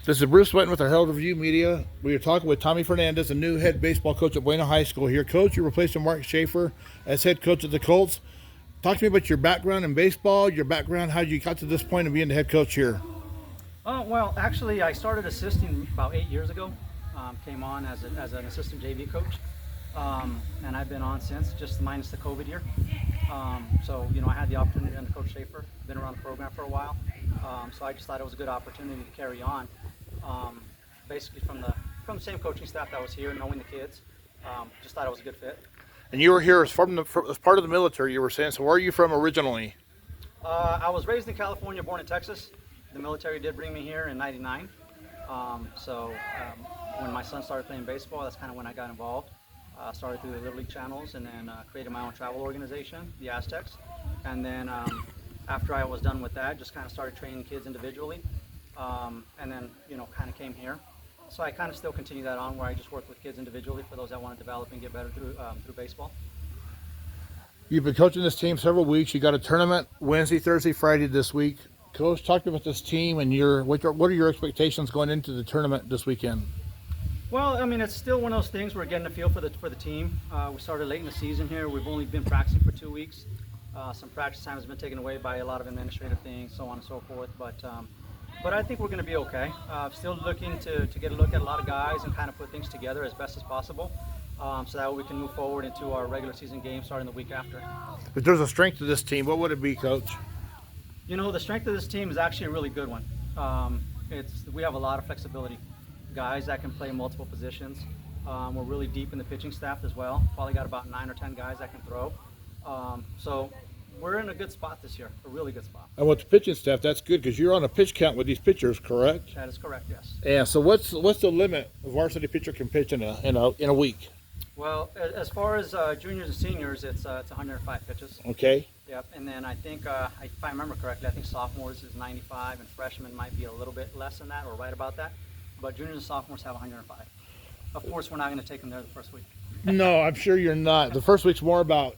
This is Bruce Wetton with the Herald Review Media. We are talking with Tommy Fernandez, the new head baseball coach at Buena High School here. Coach, you're replacing Mark Schaefer as head coach of the Colts. Talk to me about your background in baseball, your background, how you got to this point of being the head coach here. Well, actually, I started assisting about 8 years ago. Came on as an assistant JV coach, and I've been on since, just minus the COVID year. So, I had the opportunity under Coach Schaefer, been around the program for a while. So I just thought it was a good opportunity to carry on. Basically from the same coaching staff that was here, knowing the kids, just thought it was a good fit. And you were here as part of the military, you were saying. So where are you from originally? I was raised in California, born in Texas. The military did bring me here in '99. When my son started playing baseball, that's kind of when I got involved. Started through the Little League channels and then created my own travel organization, the Aztecs. And then after I was done with that, just kind of started training kids individually. And then, kind of came here. So I kind of still continue that on where I just work with kids individually for those that want to develop and get better through baseball. You've been coaching this team several weeks. You got a tournament Wednesday, Thursday, Friday this week. Coach, talk to me about this team and what are your expectations going into the tournament this weekend? Well, it's still one of those things. We're getting a feel for the team. We started late in the season here. We've only been practicing for 2 weeks. Some practice time has been taken away by a lot of administrative things, so on and so forth. But I think we're going to be okay. Still looking to get a look at a lot of guys and kind of put things together as best as possible, so that way we can move forward into our regular season game starting the week after. If there's a strength to this team, what would it be, Coach? The strength of this team is actually a really good one. We have a lot of flexibility. Guys that can play multiple positions. We're really deep in the pitching staff as well. Probably got about 9 or 10 guys that can throw. So we're in a good spot this year, a really good spot. And with the pitching staff, that's good because you're on a pitch count with these pitchers, correct? That is correct, yes. Yeah. So what's the limit a varsity pitcher can pitch in a week? Well, as far as juniors and seniors, it's 105 pitches. Okay. Yep. And then I think, if I remember correctly, I think sophomores is 95, and freshmen might be a little bit less than that, or right about that. But juniors and sophomores have 105. Of course, we're not going to take them there the first week. No, I'm sure you're not. The first week's more about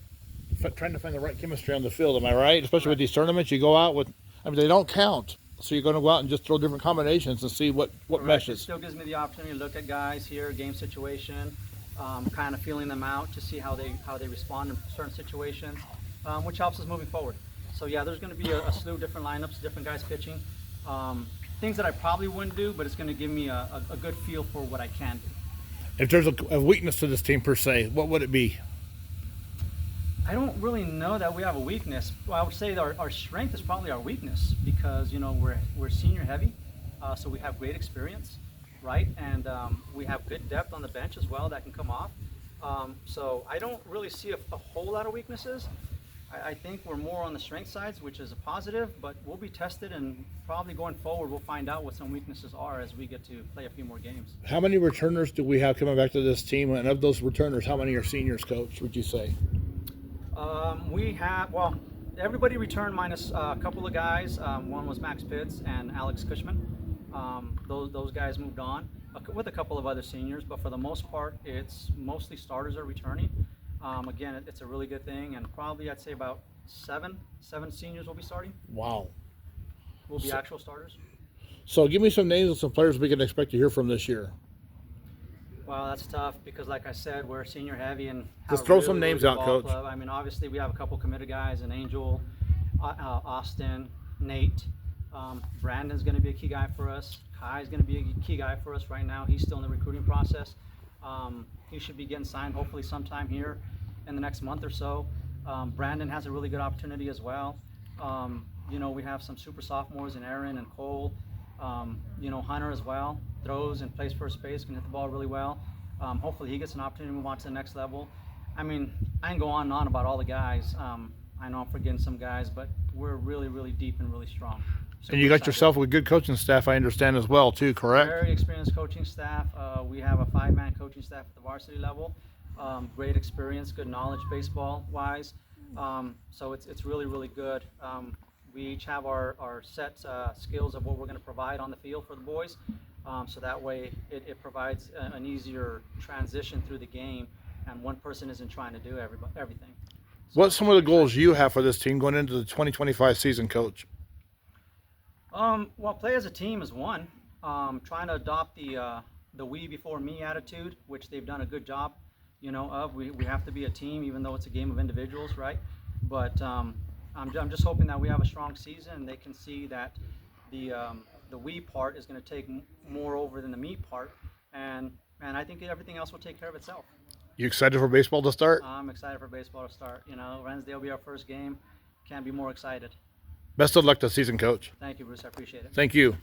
trying to find the right chemistry on the field. Am I right? Especially with these tournaments, you go out with. They don't count, so you're going to go out and just throw different combinations and see what meshes. It still gives me the opportunity to look at guys here, game situation, kind of feeling them out to see how they respond in certain situations, which helps us moving forward. So yeah, there's going to be a slew of different lineups, different guys pitching. Things that I probably wouldn't do, but it's going to give me a good feel for what I can do. If there's a weakness to this team per se, what would it be? I don't really know that we have a weakness. Well, I would say that our strength is probably our weakness because we're senior heavy, so we have great experience, right? And we have good depth on the bench as well that can come off. So I don't really see a whole lot of weaknesses. I think we're more on the strength sides, which is a positive, but we'll be tested and probably going forward we'll find out what some weaknesses are as we get to play a few more games. How many returners do we have coming back to this team? And of those returners, how many are seniors, Coach, would you say? We have, everybody returned minus a couple of guys. One was Max Pitts and Alex Cushman. Those guys moved on with a couple of other seniors, but for the most part, it's mostly starters are returning. Again, it's a really good thing, and probably I'd say about seven seniors will be starting. Wow. Will be actual starters. So give me some names of some players we can expect to hear from this year. Well, that's tough because, like I said, we're senior heavy and just throw some names out, Coach. Club. Obviously, we have a couple committed guys, and Angel, Austin, Nate. Brandon's going to be a key guy for us. Kai's going to be a key guy for us right now. He's still in the recruiting process. He should be getting signed hopefully sometime here in the next month or so. Brandon has a really good opportunity as well. We have some super sophomores in Aaron and Cole. Hunter as well, throws and plays first base, can hit the ball really well. Hopefully he gets an opportunity to move on to the next level. I can go on and on about all the guys. I know I'm forgetting some guys, but we're really, really deep and really strong. And you got yourself a good coaching staff, I understand, as well, too, correct? Very experienced coaching staff. We have a 5-man coaching staff at the varsity level. Great experience, good knowledge baseball-wise. So it's really, really good. We each have our set skills of what we're going to provide on the field for the boys. So that way it provides an easier transition through the game, and one person isn't trying to do everything. So what's some of the goals you have for this team going into the 2025 season, Coach? Well, play as a team is one. Trying to adopt the we before me attitude, which they've done a good job, of. We have to be a team, even though it's a game of individuals, right? But I'm just hoping that we have a strong season and they can see that the we part is going to take more over than the me part, and I think everything else will take care of itself. You excited for baseball to start? I'm excited for baseball to start. Wednesday will be our first game. Can't be more excited. Best of luck this season, Coach. Thank you, Bruce. I appreciate it. Thank you.